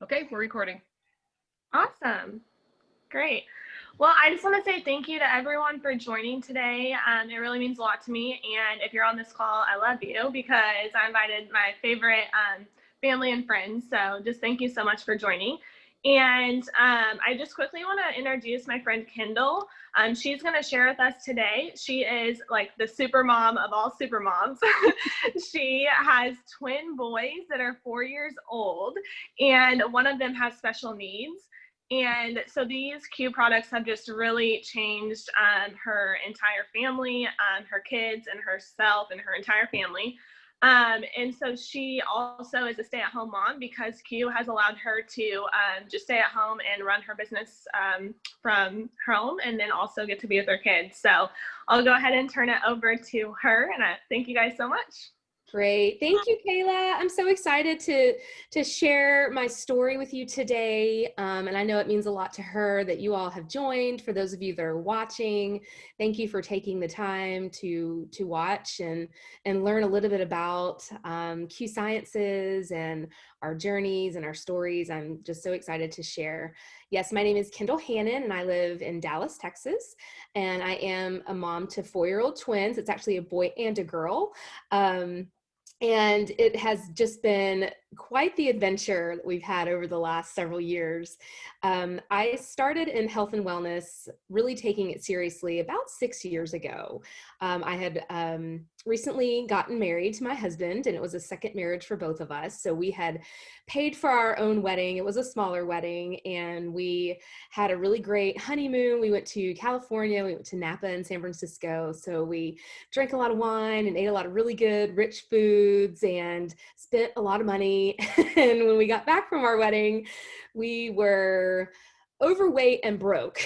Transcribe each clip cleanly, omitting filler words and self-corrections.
Okay, we're recording. Awesome. Great. Well, I just want to say thank you to everyone for joining today. It really means a lot to me. And if you're on this call, I love you because I invited my favorite family and friends. So just thank you so much for joining. And I just quickly want to introduce my friend Kendall. She's going to share with us today. She is like the super mom of all super moms. She has twin boys that are 4 years old, and one of them has special needs. And so these Q products have just really changed her entire family, her kids and herself and her entire family. And so she also is a stay-at-home mom because Q has allowed her to just stay at home and run her business from home, and then also get to be with her kids. So I'll go ahead and turn it over to her, and I thank you guys so much. Great. Thank you, Kayla. I'm so excited to share my story with you today. And I know it means a lot to her that you all have joined. For those of you that are watching, thank you for taking the time to watch and learn a little bit about Q Sciences and our journeys and our stories. I'm just so excited to share. Yes, my name is Kendall Hannon, and I live in Dallas, Texas. And I am a mom to 4-year-old twins. It's actually a boy and a girl. And it has just been quite the adventure that we've had over the last several years. I started in health and wellness, really taking it seriously about 6 years ago. I had recently gotten married to my husband, and it was a second marriage for both of us. So we had paid for our own wedding. It was a smaller wedding, and we had a really great honeymoon. We went to California, we went to Napa and San Francisco. So we drank a lot of wine and ate a lot of really good, rich foods and spent a lot of money. And when we got back from our wedding, we were overweight and broke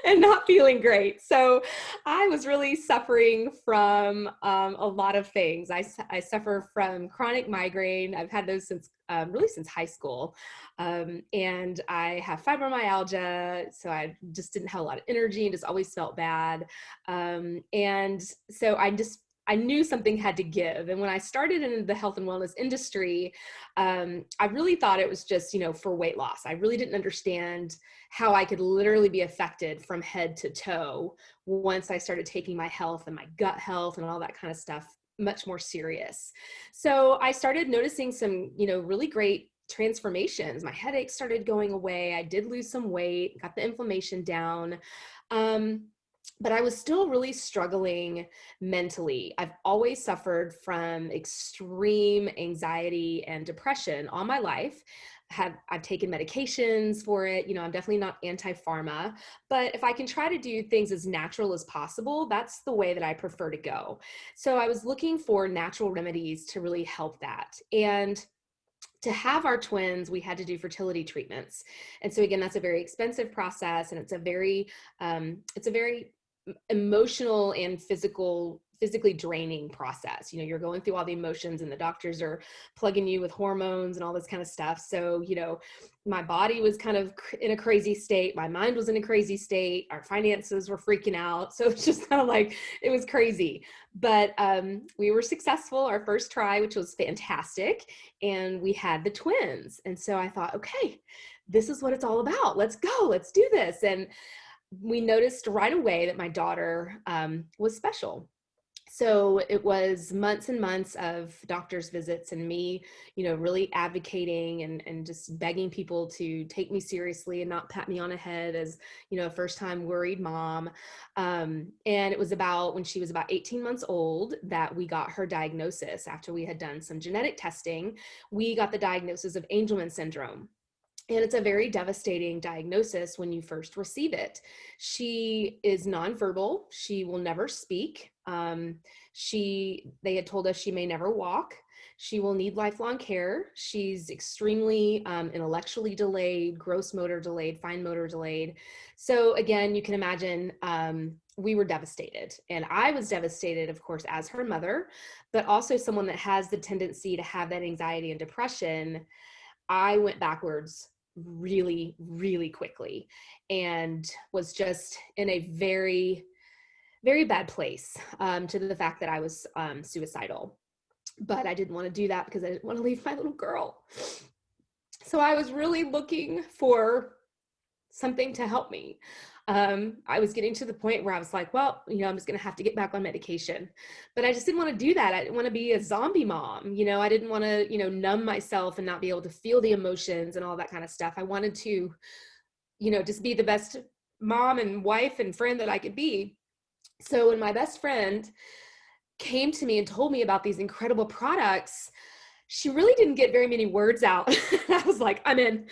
and not feeling great. So I was really suffering from a lot of things. I suffer from chronic migraine. I've had those since really since high school. And I have fibromyalgia. So I just didn't have a lot of energy and just always felt bad. And so I knew something had to give. And when I started in the health and wellness industry, I really thought it was just, for weight loss. I really didn't understand how I could literally be affected from head to toe once I started taking my health and my gut health and all that kind of stuff much more serious. So I started noticing some, really great transformations. My headaches started going away. I did lose some weight, got the inflammation down. But I was still really struggling mentally. I've always suffered from extreme anxiety and depression all my life. I've taken medications for it. I'm definitely not anti-pharma, but if I can try to do things as natural as possible, that's the way that I prefer to go. So I was looking for natural remedies to really help that. And to have our twins, we had to do fertility treatments. And so again, that's a very expensive process, and it's a very emotional and physically draining process. You're going through all the emotions, and the doctors are plugging you with hormones and all this kind of stuff. So, my body was kind of in a crazy state. My mind was in a crazy state. Our finances were freaking out. So it's just kind of like, it was crazy. But we were successful our first try, which was fantastic. And we had the twins. And so I thought, okay, this is what it's all about. Let's go. Let's do this. And we noticed right away that my daughter was special. So it was months and months of doctor's visits and me, really advocating and just begging people to take me seriously and not pat me on the head as, a first time worried mom. And it was when she was about 18 months old that we got her diagnosis. After we had done some genetic testing, we got the diagnosis of Angelman syndrome. And it's a very devastating diagnosis when you first receive it. She is nonverbal. She will never speak. They had told us she may never walk. She will need lifelong care. She's extremely intellectually delayed, gross motor delayed, fine motor delayed. So again, you can imagine we were devastated. And I was devastated, of course, as her mother, but also someone that has the tendency to have that anxiety and depression. I went backwards really, really quickly and was just in a very, very bad place to the fact that I was suicidal. But I didn't want to do that because I didn't want to leave my little girl. So I was really looking for something to help me. I was getting to the point where I was like, well, I'm just going to have to get back on medication. But I just didn't want to do that. I didn't want to be a zombie mom. I didn't want to, numb myself and not be able to feel the emotions and all that kind of stuff. I wanted to, just be the best mom and wife and friend that I could be. So when my best friend came to me and told me about these incredible products, she really didn't get very many words out. I was like, I'm in,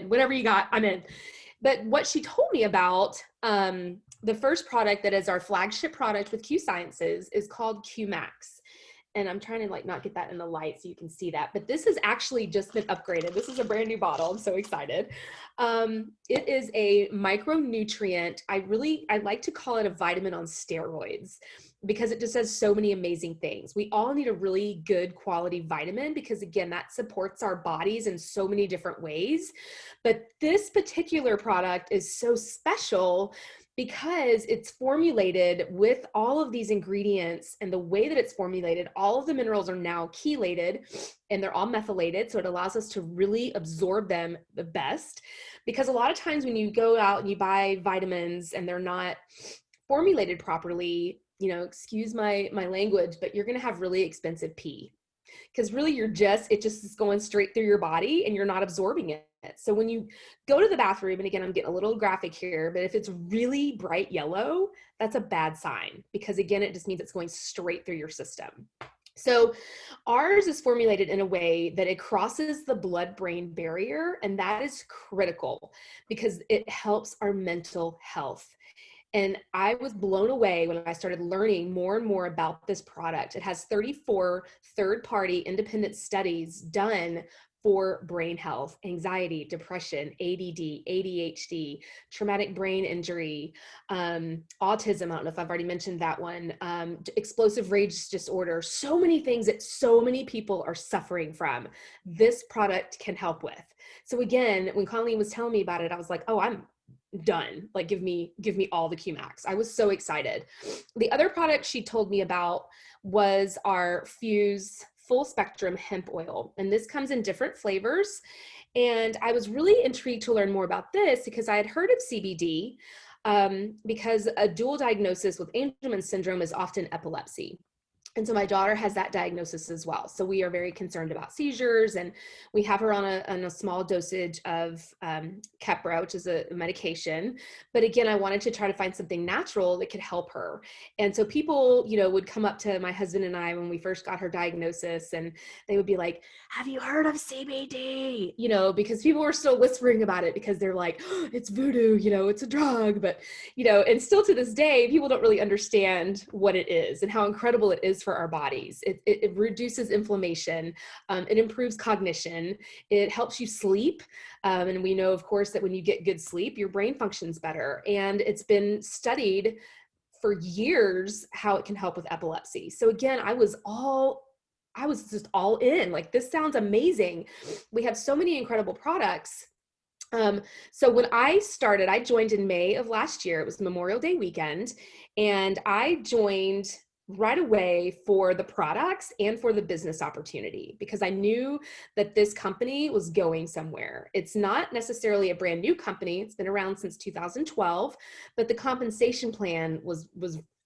whatever you got, I'm in. But what she told me about, the first product that is our flagship product with Q Sciences is called Q Max. And I'm trying to not get that in the light so you can see that, but this has actually just been upgraded. This is a brand new bottle. I'm so excited. It is a micronutrient. I like to call it a vitamin on steroids because it just does so many amazing things. We all need a really good quality vitamin because, again, that supports our bodies in so many different ways. But this particular product is so special because it's formulated with all of these ingredients, and the way that it's formulated, all of the minerals are now chelated and they're all methylated. So it allows us to really absorb them the best, because a lot of times when you go out and you buy vitamins and they're not formulated properly, excuse my language, but you're going to have really expensive pee. Because really it just is going straight through your body and you're not absorbing it. So when you go to the bathroom, and again, I'm getting a little graphic here, but if it's really bright yellow, that's a bad sign, because again, it just means it's going straight through your system. So ours is formulated in a way that it crosses the blood-brain barrier, and that is critical because it helps our mental health. And I was blown away when I started learning more and more about this product. It has 34 third-party independent studies done for brain health, anxiety, depression, ADD, ADHD, traumatic brain injury, autism. I don't know if I've already mentioned that one, explosive rage disorder, so many things that so many people are suffering from. This product can help with. So again, when Colleen was telling me about it, I was like, oh, I'm done. Like, give me all the QMax. I was so excited. The other product she told me about was our Fuse full spectrum hemp oil. And this comes in different flavors. And I was really intrigued to learn more about this because I had heard of CBD, because a dual diagnosis with Angelman syndrome is often epilepsy. And so my daughter has that diagnosis as well. So we are very concerned about seizures, and we have her on a small dosage of Keppra, which is a medication. But again, I wanted to try to find something natural that could help her. And so people, would come up to my husband and I when we first got her diagnosis, and they would be like, have you heard of CBD? Because people were still whispering about it because they're like, oh, it's voodoo, it's a drug. But, and still to this day, people don't really understand what it is and how incredible it is for our bodies. It reduces inflammation. It improves cognition. It helps you sleep. And we know, of course, that when you get good sleep, your brain functions better. And it's been studied for years how it can help with epilepsy. So again, I was just all in. Like, this sounds amazing. We have so many incredible products. So when I started, I joined in May of last year. It was Memorial Day weekend, and I joined right away for the products and for the business opportunity, because I knew that this company was going somewhere. It's not necessarily a brand new company. It's been around since 2012, but the compensation plan was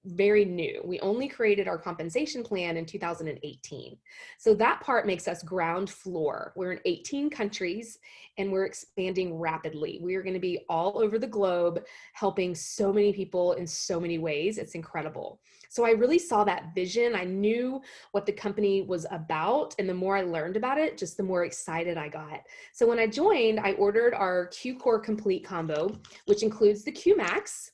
very new. We only created our compensation plan in 2018. So that part makes us ground floor. We're in 18 countries and we're expanding rapidly. We are going to be all over the globe, helping so many people in so many ways. It's incredible. So I really saw that vision. I knew what the company was about. And the more I learned about it, just the more excited I got. So when I joined, I ordered our Q Core Complete combo, which includes the Q Max.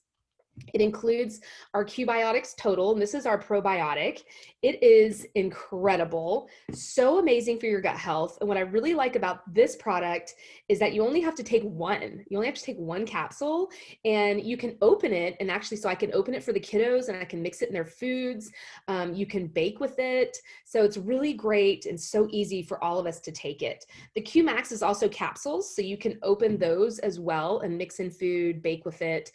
It includes our Q-Biotics Total, and this is our probiotic. It is incredible, so amazing for your gut health. And what I really like about this product is that you only have to take one. You only have to take one capsule, and you can open it. And actually, so I can open it for the kiddos, and I can mix it in their foods. You can bake with it. So it's really great and so easy for all of us to take it. The Q-Max is also capsules, so you can open those as well and mix in food, bake with it.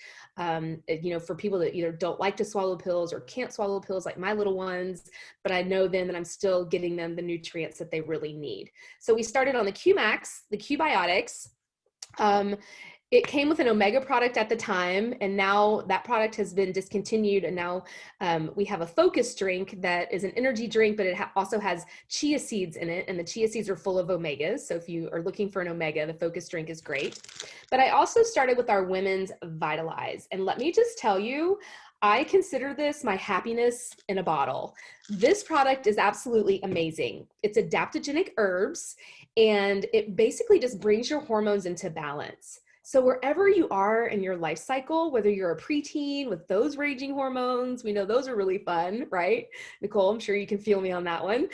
For people that either don't like to swallow pills or can't swallow pills, like my little ones, but I know then that I'm still getting them the nutrients that they really need. So we started on the QMax, the Qbiotics. It came with an omega product at the time, and now that product has been discontinued, and now we have a focus drink that is an energy drink, but it also has chia seeds in it, and the chia seeds are full of omegas. So if you are looking for an omega, the focus drink is great. But I also started with our women's Vitalize, and let me just tell you, I consider this my happiness in a bottle. This product is absolutely amazing. It's adaptogenic herbs, and it basically just brings your hormones into balance. So wherever you are in your life cycle, whether you're a preteen with those raging hormones, we know those are really fun, right? Nicole, I'm sure you can feel me on that one.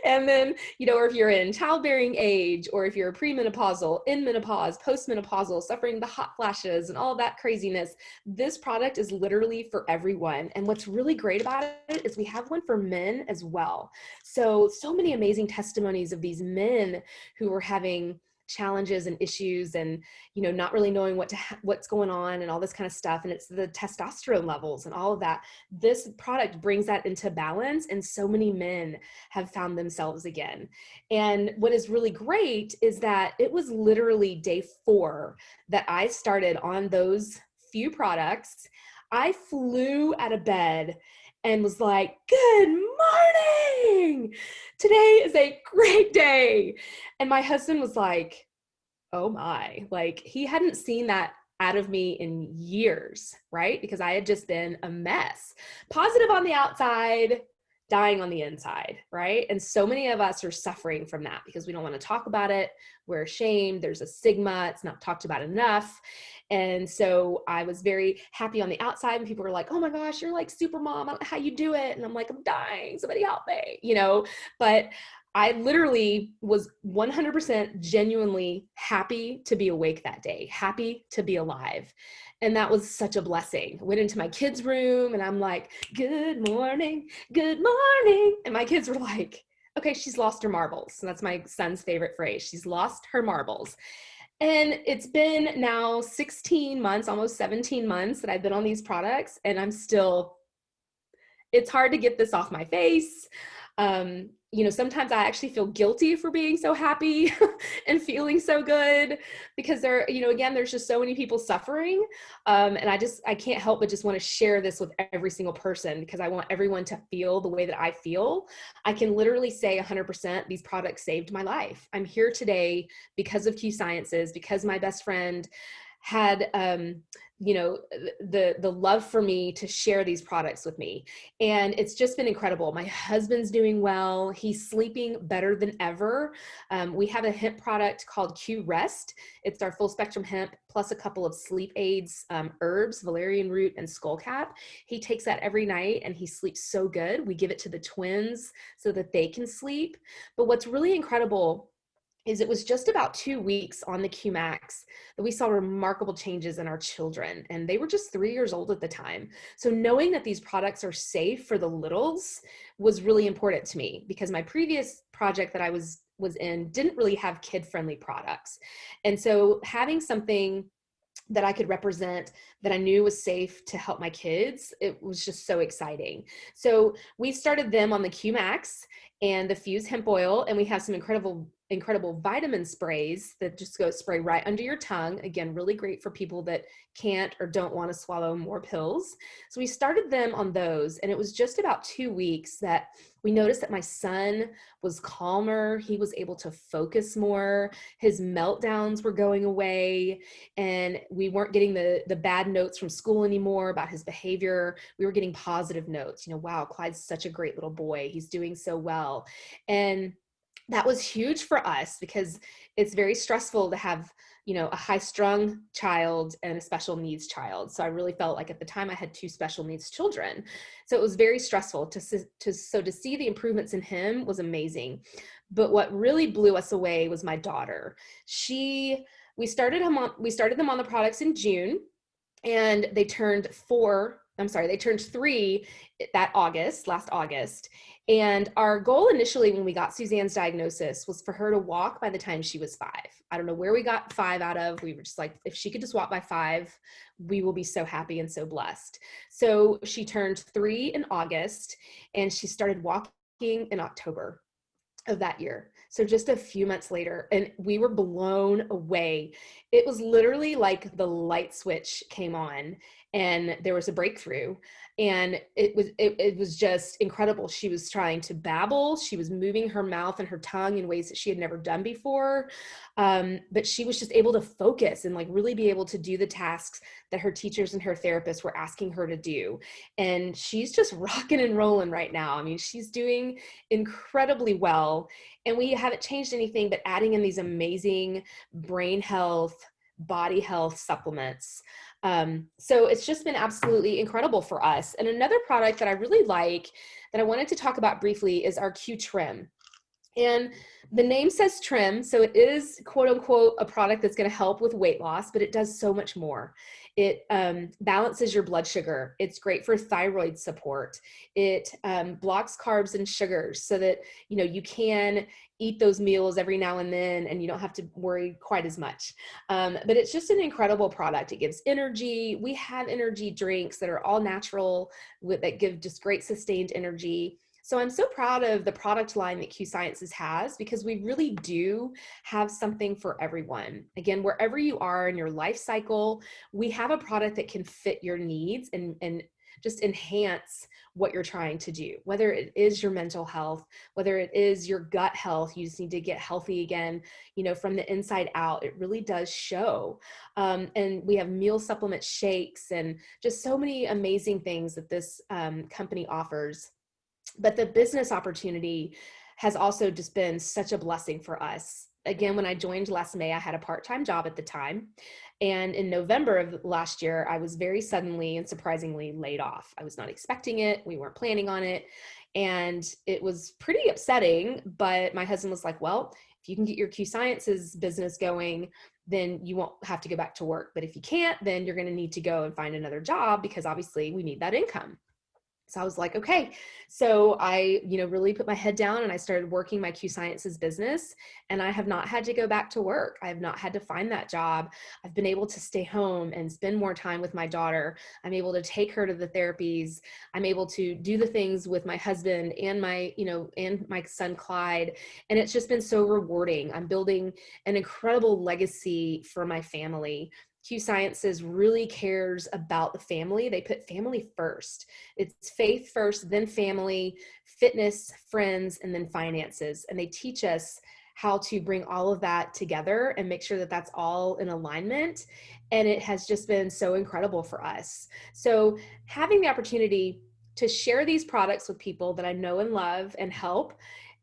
And then, or if you're in childbearing age, or if you're premenopausal, in menopause, postmenopausal, suffering the hot flashes and all that craziness, this product is literally for everyone. And what's really great about it is we have one for men as well. So many amazing testimonies of these men who were having challenges and issues and not really knowing what's going on and all this kind of stuff, and it's the testosterone levels and all of that. This product brings that into balance, and so many men have found themselves again. And what is really great is that it was literally day 4 that I started on those few products. I flew out of bed and was like, good morning, today is a great day. And my husband was like, oh my, like he hadn't seen that out of me in years, right? Because I had just been a mess, positive on the outside, dying on the inside, right? And so many of us are suffering from that because we don't want to talk about it. We're ashamed. There's a stigma. It's not talked about enough. And so I was very happy on the outside, and people were like, oh my gosh, you're like super mom. I don't know how you do it. And I'm like, I'm dying. Somebody help me, but I literally was 100% genuinely happy to be awake that day, happy to be alive. And that was such a blessing. I went into my kids' room and I'm like, good morning, good morning. And my kids were like, okay, she's lost her marbles. And that's my son's favorite phrase. She's lost her marbles. And it's been now 16 months, almost 17 months that I've been on these products, and it's hard to get this off my face. Sometimes I actually feel guilty for being so happy and feeling so good because there's just so many people suffering. And I can't help but just want to share this with every single person because I want everyone to feel the way that I feel. I can literally say 100% these products saved my life. I'm here today because of Q Sciences, because my best friend had the love for me to share these products with me. And it's just been incredible. My husband's doing well. He's sleeping better than ever. We have a hemp product called Q Rest. It's our full spectrum hemp plus a couple of sleep aids, herbs, valerian root and skullcap. He takes that every night and he sleeps so good. We give it to the twins so that they can sleep. But what's really incredible is it was just about 2 weeks on the QMax that we saw remarkable changes in our children. And they were just 3 years old at the time. So knowing that these products are safe for the littles was really important to me because my previous project that I was in didn't really have kid-friendly products. And so having something that I could represent that I knew was safe to help my kids, it was just so exciting. So we started them on the QMax and the Fuse hemp oil, and we have some incredible vitamin sprays that just go spray right under your tongue. Again, really great for people that can't or don't want to swallow more pills. So we started them on those, and it was just about 2 weeks that we noticed that my son was calmer. He was able to focus more. His meltdowns were going away, and we weren't getting the bad notes from school anymore about his behavior. We were getting positive notes. Wow, Clyde's such a great little boy. He's doing so well. And that was huge for us because it's very stressful to have, a high-strung child and a special needs child. So I really felt like at the time I had 2 special needs children. So it was very stressful to see the improvements in him was amazing. But what really blew us away was my daughter. We started them on the products in June, and they turned 4 I'm sorry, they turned 3 last August. And our goal initially when we got Suzanne's diagnosis was for her to walk by the time she was 5. I don't know where we got 5 out of. We were just like, if she could just walk by 5, we will be so happy and so blessed. So she turned 3 in August, and she started walking in October of that year. So just a few months later, and we were blown away. It was literally like the light switch came on and there was a breakthrough, and it was just incredible. She was trying to babble. She was moving her mouth and her tongue in ways that she had never done before. But she was just able to focus and like really be able to do the tasks that her teachers and her therapists were asking her to do. And she's just rocking and rolling right now. I mean, she's doing incredibly well. And we haven't changed anything but adding in these amazing brain health, body health supplements. So it's just been absolutely incredible for us. And another product that I really like that I wanted to talk about briefly is our Q Trim. And the name says trim, so it is quote unquote a product that's going to help with weight loss, but it does so much more. It balances your blood sugar. It's great for thyroid support. It blocks carbs and sugars so that you can eat those meals every now and then and you don't have to worry quite as much. But it's just an incredible product. It gives energy. We have energy drinks that are all natural that give just great sustained energy. So I'm so proud of the product line that Q Sciences has, because we really do have something for everyone. Again, wherever you are in your life cycle, we have a product that can fit your needs and just enhance what you're trying to do, whether it is your mental health, whether it is your gut health. You just need to get healthy again, from the inside out. It really does show. And we have meal supplement shakes and just so many amazing things that this company offers. But the business opportunity has also just been such a blessing for us. Again, when I joined last May, I had a part-time job at the time. And in November of last year, I was very suddenly and surprisingly laid off. I was not expecting it. We weren't planning on it. And it was pretty upsetting, but my husband was like, well, if you can get your Q Sciences business going, then you won't have to go back to work. But if you can't, then you're going to need to go and find another job, because obviously we need that income. So I was like, okay. So I, really put my head down and I started working my Q Sciences business, and I have not had to go back to work. I have not had to find that job. I've been able to stay home and spend more time with my daughter. I'm able to take her to the therapies. I'm able to do the things with my husband and and my son, Clyde. And it's just been so rewarding. I'm building an incredible legacy for my family. Q Sciences really cares about the family. They put family first. It's faith first, then family, fitness, friends, and then finances. And they teach us how to bring all of that together and make sure that that's all in alignment. And it has just been so incredible for us. So having the opportunity to share these products with people that I know and love and help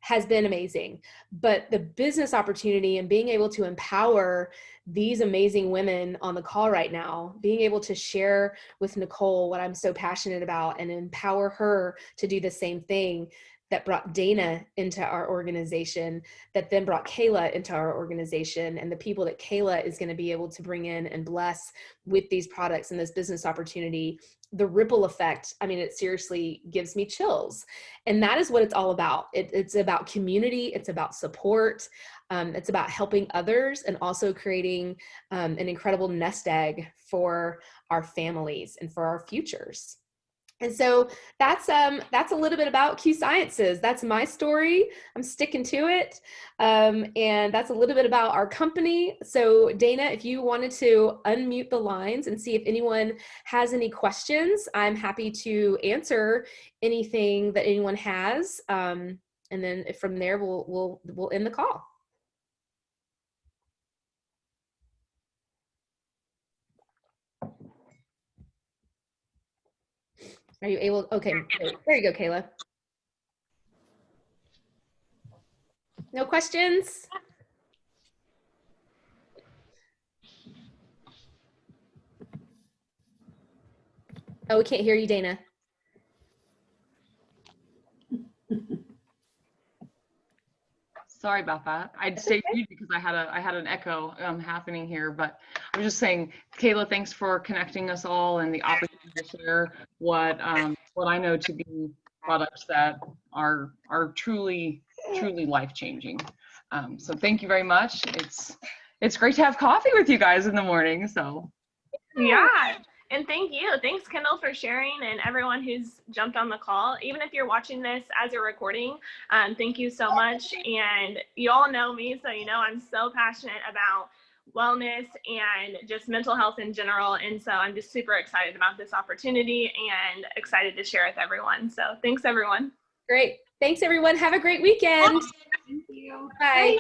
has been amazing. But the business opportunity and being able to empower these amazing women on the call right now, being able to share with Nicole what I'm so passionate about and empower her to do the same thing, that brought Dana into our organization, that then brought Kayla into our organization, and the people that Kayla is going to be able to bring in and bless with these products and this business opportunity. The ripple effect, I mean, it seriously gives me chills. And that is what it's all about. It's about community. It's about support. It's about helping others and also creating an incredible nest egg for our families and for our futures. And so that's a little bit about Q Sciences. That's my story. I'm sticking to it. And that's a little bit about our company. So Dana, if you wanted to unmute the lines and see if anyone has any questions, I'm happy to answer anything that anyone has. And then from there, we'll end the call. Are you able? Okay, there you go, Kayla. No questions? Oh, we can't hear you, Dana. Sorry about that. I'd stay muted because I had an echo happening here, but I was just saying, Kayla, thanks for connecting us all and the opportunity to share what I know to be products that are truly life changing. So thank you very much. It's great to have coffee with you guys in the morning. So Yeah. And thank you. Thanks, Kendall, for sharing, and everyone who's jumped on the call. Even if you're watching this as a recording, thank you so much. And you all know me, so you know I'm so passionate about wellness and just mental health in general. And so I'm just super excited about this opportunity and excited to share with everyone. So thanks, everyone. Great. Thanks, everyone. Have a great weekend. Thank you. Bye.